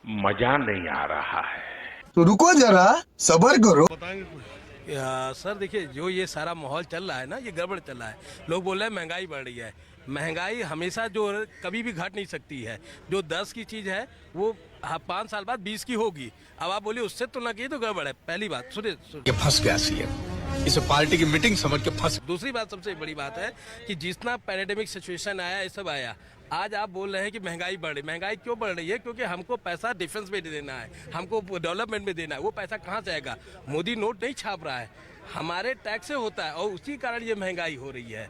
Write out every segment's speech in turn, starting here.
मजा नहीं आ रहा है। तो रुको जरा, सब्र करो। सर देखिए, जो ये सारा माहौल चल रहा है ना, ये गड़बड़ चल रहा है। लोग बोल रहे हैं महंगाई बढ़ रही है। महंगाई हमेशा जो कभी भी घट नहीं सकती है। जो 10 की चीज़ है वो 5 साल बाद 20 की होगी। अब आप बोलिए उससे तुलना की तो गड़बड़ है। पहली बात सुनिए, ये फंस गया सीएम, इसे पार्टी की मीटिंग समझ के फंस। दूसरी बात सबसे बड़ी बात है कि जितना पैंडेमिक सिचुएशन आया, ये सब आया, आज आप बोल रहे हैं कि महंगाई बढ़ रही। महंगाई क्यों बढ़ रही है? क्योंकि हमको पैसा डिफेंस में देना है, हमको डेवलपमेंट में देना है। वो पैसा कहाँ से आएगा? मोदी नोट नहीं छाप रहा है, हमारे टैक्स से होता है, और उसी कारण ये महंगाई हो रही है।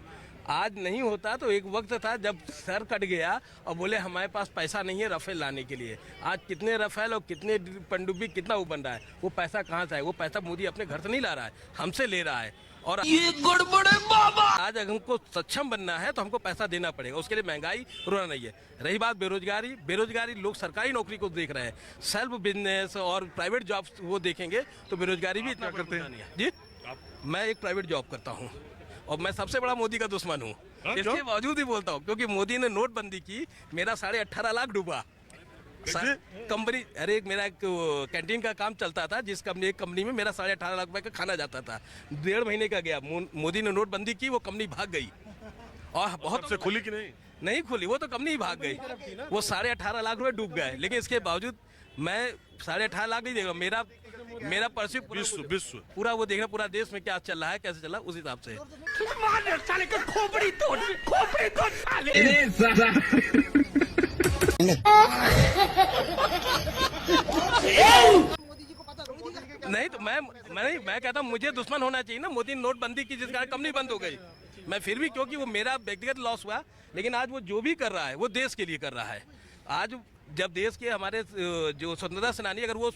आज नहीं होता तो एक वक्त था जब सर कट गया और बोले हमारे पास पैसा नहीं है राफेल लाने के लिए। आज कितने राफेल और कितने पनडुब्बी कितना वो बन रहा है, वो पैसा कहाँ से है? वो पैसा मोदी अपने घर से नहीं ला रहा है, हमसे ले रहा है। और ये गड़बड़ है बाबा। आज अगर हमको सक्षम बनना है तो हमको पैसा देना पड़ेगा, उसके लिए महंगाई रोना नहीं है। रही बात बेरोजगारी, बेरोजगारी लोग सरकारी नौकरी को देख रहे हैं, सेल्फ बिजनेस और प्राइवेट जॉब वो देखेंगे तो बेरोजगारी भी इतना करते नहीं है। जी मैं एक प्राइवेट जॉब करता हूँ और मैं सबसे बड़ा मोदी का दुश्मन हूँ। इसके बावजूद ही बोलता हूँ क्योंकि मोदी ने नोटबंदी की, मेरा 18.5 लाख डूबा। कंपनी, अरे मेरा एक कैंटीन का काम चलता था, जिस कंपनी, एक कंपनी में मेरा 18.5 लाख रुपए का खाना जाता था। 1.5 महीने का गया, मोदी ने नोटबंदी की, वो कंपनी भाग गई। और बहुत से खुली कि नहीं खुली, वो तो कंपनी ही भाग गई। वो 18.5 लाख रुपए डूब गए। लेकिन इसके बावजूद मैं 18.5 लाख नहीं देख रहा, मेरा परसिव विश्व पूरा वो देखना, पूरा देश में क्या चल रहा है, कैसे चल रहा है, उस हिसाब से। नहीं तो मैं कहता हूँ मुझे दुश्मन होना चाहिए ना। मोदी ने नोटबंदी की, जिस कारण कंपनी बंद हो गई। मैं फिर भी, क्योंकि वो मेरा व्यक्तिगत लॉस हुआ, लेकिन आज वो जो भी कर रहा है वो देश के लिए कर रहा है। आज जब देश के हमारे जो स्वतंत्रता सेनानी अगर वो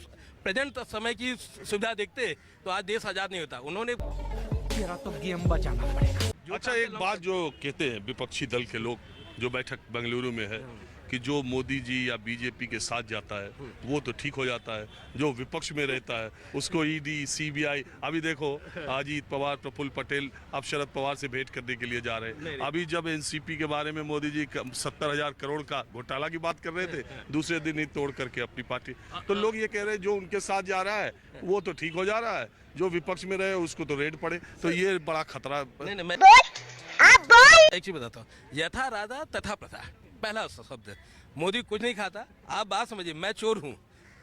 प्रेजेंट समय की सुविधा देखते तो आज देश आजाद नहीं होता। उन्होंने तो गेम बचाना पड़ेगा। अच्छा, एक बात जो कहते हैं विपक्षी दल के लोग, जो बैठक बेंगलुरु में है, कि जो मोदी जी या बीजेपी के साथ जाता है वो तो ठीक हो जाता है, जो विपक्ष में रहता है उसको ईडी सीबीआई। अभी देखो अजीत पवार, प्रफुल्ल पटेल अब शरद पवार से भेंट करने के लिए जा रहे हैं। अभी जब एनसीपी के बारे में मोदी जी 70,000 करोड़ का घोटाला की बात कर रहे थे, दूसरे दिन ही तोड़ करके अपनी पार्टी। तो लोग ये कह रहे हैं जो उनके साथ जा रहा है वो तो ठीक हो जा रहा है, जो विपक्ष में रहे उसको तो रेड पड़े। तो ये बड़ा खतरा। मैं एक चीज बताता हूँ, यथा राजा तथा प्रथा, पहला शब्द। मोदी कुछ नहीं खाता। आप बात समझिए, मैं चोर हूँ।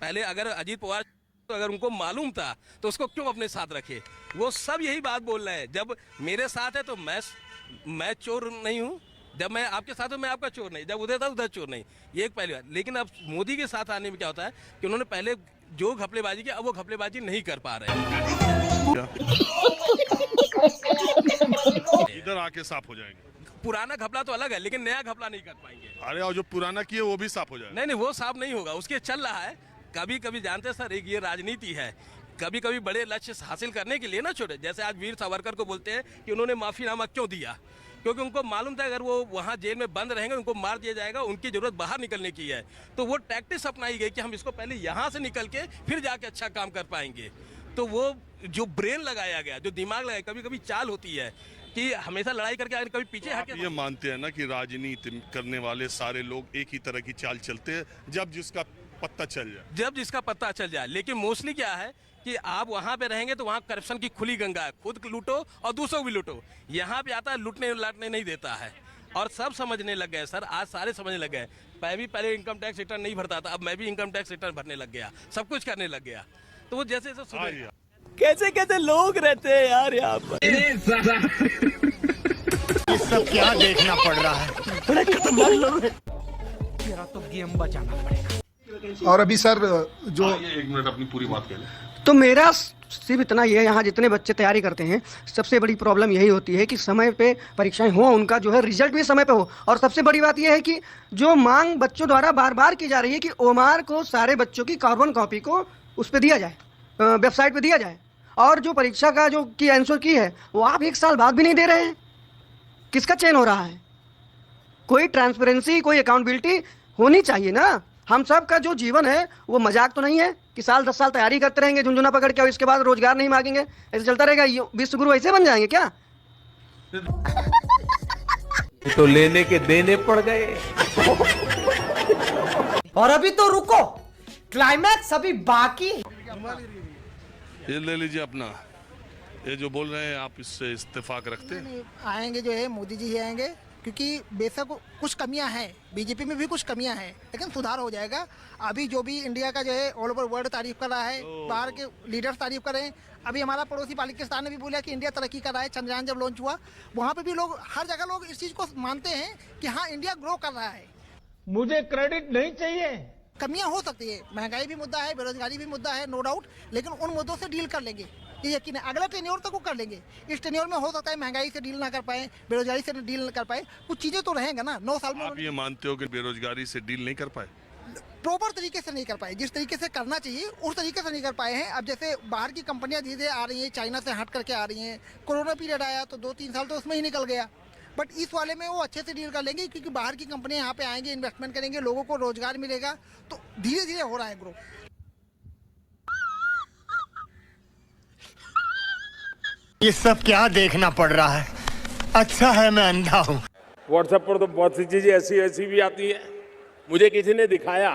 पहले अगर अजीत पवार, तो अगर उनको मालूम था तो उसको क्यों अपने साथ रखे? वो सब यही बात बोल रहे हैं। जब मेरे साथ है तो मैं चोर नहीं हूँ, जब मैं आपके साथ हूँ मैं आपका चोर नहीं, जब उधर था उधर चोर नहीं। ये एक पहली बात। लेकिन अब मोदी के साथ आने में क्या होता है कि उन्होंने पहले जो घपलेबाजी की, अब वो घपलेबाजी नहीं कर पा रहे हैं। इधर आके साफ हो जाएंगे। पुराना घपला तो अलग है, लेकिन नया घपला नहीं कर पाएंगे। अरे और जो पुराना किए वो भी साफ हो जाएगा। नहीं, वो साफ नहीं होगा, उसके चल रहा है। कभी कभी जानते सर, एक ये राजनीति है। कभी कभी बड़े लक्ष्य हासिल करने के लिए ना छोटे, जैसे आज वीर सावरकर को बोलते हैं कि उन्होंने माफीनामा क्यों दिया, क्योंकि उनको मालूम था अगर वो वहाँ जेल में बंद रहेंगे उनको मार दिया जाएगा, उनकी जरूरत बाहर निकलने की है। तो वो टैक्टिस अपनाई गई कि हम इसको पहले यहाँ से निकल के फिर जाके अच्छा काम कर पाएंगे। तो वो जो ब्रेन लगाया गया, जो दिमाग लगाया, कभी कभी चाल होती है कि हमेशा लड़ाई करके कभी पीछे हट के। ये मानते हैं ना कि राजनीति करने वाले सारे लोग एक ही तरह की चाल चलते हैं, जब जिसका पत्ता चल जाए। लेकिन मोस्टली क्या है कि आप वहां पे रहेंगे तो वहां करप्शन की खुली गंगा है, खुद लूटो और दूसरों को भी लूटो। यहाँ पे आता है लूटने लाटने नहीं देता है। और सब समझने लग गए सर, आज सारे समझने लग गए। मैं भी पहले इनकम टैक्स रिटर्न नहीं भरता था, अब मैं भी इनकम टैक्स रिटर्न भरने लग गया, सब कुछ करने लग गया। तो वो जैसे जैसे कैसे कैसे लोग रहते हैं यार यहाँ पर। ये सब क्या देखना पड़ रहा है। तेरा तो गेम बचाना पड़ेगा। और अभी सर जो एक मिनट अपनी पूरी बात कह लें। तो मेरा सिर्फ इतना ही है, यहाँ जितने बच्चे तैयारी करते हैं सबसे बड़ी प्रॉब्लम यही होती है कि समय पे परीक्षाएं हो, उनका जो है रिजल्ट भी समय पे हो। और सबसे बड़ी बात यह है कि जो मांग बच्चों द्वारा बार बार की जा रही है कि ओमार को सारे बच्चों की कार्बन कॉपी को उस पर दिया जाए, वेबसाइट पे दिया जाए, और जो परीक्षा का जो की आंसर की है वो आप 1 साल बाद भी नहीं दे रहे हैं। किसका चयन हो रहा है? कोई ट्रांसपेरेंसी, कोई अकाउंटेबिलिटी होनी चाहिए ना। हम सब का जो जीवन है वो मजाक तो नहीं है कि साल 10 साल तैयारी करते रहेंगे झुंझुना पकड़ के और इसके बाद रोजगार नहीं मांगेंगे, ऐसे चलता रहेगा। विश्वगुरु ऐसे बन जाएंगे क्या? तो लेने के देने पड़ गए। और अभी तो रुको, क्लाइमैक्स अभी बाकी है। ये ले लीजिए अपना, ये जो बोल रहे हैं आप इससे इत्तेफाक रखते हैं? आएंगे जो है मोदी जी ही आएंगे, क्योंकि बेशक कुछ कमियां हैं, बीजेपी में भी कुछ कमियां हैं, लेकिन सुधार हो जाएगा। अभी जो भी इंडिया का जो है ऑल ओवर वर्ल्ड तारीफ कर रहा है, बाहर के लीडर्स तारीफ कर रहे हैं। अभी हमारा पड़ोसी पाकिस्तान ने भी बोला कि इंडिया तरक्की कर रहा है। चंद्रयान जब लॉन्च हुआ, वहाँ पे भी लोग, हर जगह लोग इस चीज़ को मानते हैं कि हाँ इंडिया ग्रो कर रहा है। मुझे क्रेडिट नहीं चाहिए। कमियां हो सकती है, महंगाई भी मुद्दा है, बेरोजगारी भी मुद्दा है, नो डाउट, लेकिन उन मुद्दों से डील कर लेंगे, ये यकीन है। अगला टेन्योर तक वो कर लेंगे। इस टेन्योर में हो सकता है महंगाई से डील ना कर पाए, बेरोजगारी से डील ना कर पाए, कुछ चीज़ें तो रहेंगे ना। 9 साल में आप ये मानते हो कि बेरोजगारी से डील नहीं कर पाए? प्रॉपर तरीके से नहीं कर पाए, जिस तरीके से करना चाहिए उस तरीके से नहीं कर पाए हैं। अब जैसे बाहर की कंपनियां धीरे धीरे आ रही हैं, चाइना से हट करके आ रही हैं। कोरोना पीरियड आया तो 2-3 साल तो उसमें ही निकल गया, बट इस वाले में वो अच्छे से डील कर लेंगे, क्योंकि बाहर की कंपनियां यहाँ पे आएंगे, इन्वेस्टमेंट करेंगे, लोगों को रोजगार मिलेगा, तो धीरे धीरे हो रहा है ग्रो। ये सब क्या देखना पड़ रहा है? अच्छा है मैं अंधा हूँ। व्हाट्सएप पर तो बहुत सी चीजें ऐसी ऐसी भी आती है। मुझे किसी ने दिखाया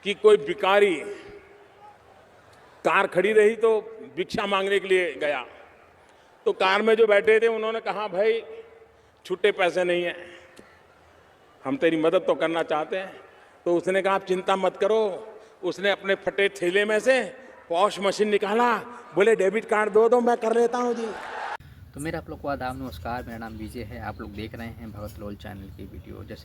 कि कोई भिखारी कार खड़ी रही तो भिक्षा मांगने के लिए गया, तो कार में जो बैठे थे उन्होंने कहा भाई छुट्टे पैसे नहीं है, हम तेरी मदद तो करना चाहते हैं। तो उसने कहा आप चिंता मत करो। उसने अपने फटे थैले में से पॉश मशीन निकाला, बोले डेबिट कार्ड दो मैं कर लेता हूँ जी। तो मेरा आप लोग को आदाब, नमस्कार। मेरा नाम विजय है, आप लोग देख रहे हैं भगत लोल चैनल की वीडियो। जैसे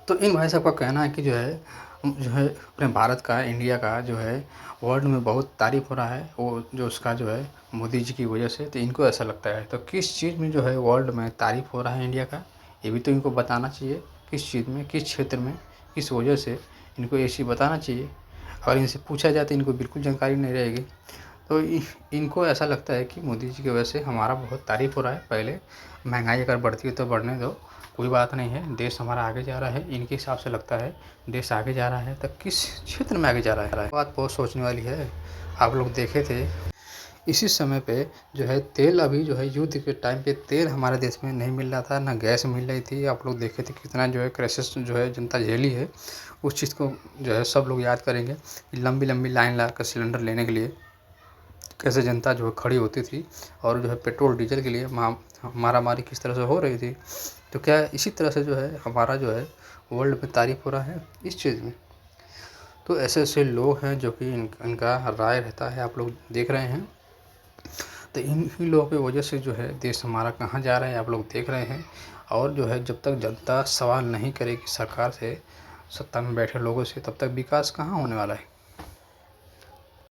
तो इन भाई साहब का कहना है कि जो है अपने भारत का, इंडिया का जो है वर्ल्ड में बहुत तारीफ़ हो रहा है, वो जो उसका जो है मोदी जी की वजह से। तो इनको ऐसा लगता है, तो किस चीज़ में जो है वर्ल्ड में तारीफ़ हो रहा है इंडिया का, ये भी तो इनको बताना चाहिए। किस चीज़ में, किस क्षेत्र में, किस वजह से, इनको ये चीज़ बताना चाहिए। अगर इनसे पूछा जाए तो इनको बिल्कुल जानकारी नहीं रहेगी। तो इनको ऐसा लगता है कि मोदी जी की वजह से हमारा बहुत तारीफ़ हो रहा है। पहले महंगाई अगर बढ़ती है तो बढ़ने दो, कोई बात नहीं है, देश हमारा आगे जा रहा है। इनके हिसाब से लगता है देश आगे जा रहा है, तो किस क्षेत्र में आगे जा रहा है, बात बहुत सोचने वाली है। आप लोग देखे थे इसी समय पे जो है तेल, अभी जो है युद्ध के टाइम पे तेल हमारे देश में नहीं मिल रहा था, ना गैस मिल रही थी। आप लोग देखे थे कितना जो है क्राइसिस जो है जनता झेली है। उस चीज़ को जो है सब लोग याद करेंगे, लंबी लंबी लाइन ला कर सिलेंडर लेने के लिए कैसे जनता जो है खड़ी होती थी, और जो है पेट्रोल डीजल के लिए मारामारी किस तरह से हो रही थी। तो क्या इसी तरह से जो है हमारा जो है वर्ल्ड में तारीफ़ हो रहा है इस चीज़ में। तो ऐसे ऐसे लोग हैं जो कि इनका राय रहता है, आप लोग देख रहे हैं। तो इन्हीं लोगों की वजह से जो है देश हमारा कहाँ जा रहा है आप लोग देख रहे हैं। और जो है जब तक जनता सवाल नहीं करेगी सरकार से, सत्ता में बैठे लोगों से, तब तक विकास कहाँ होने वाला है।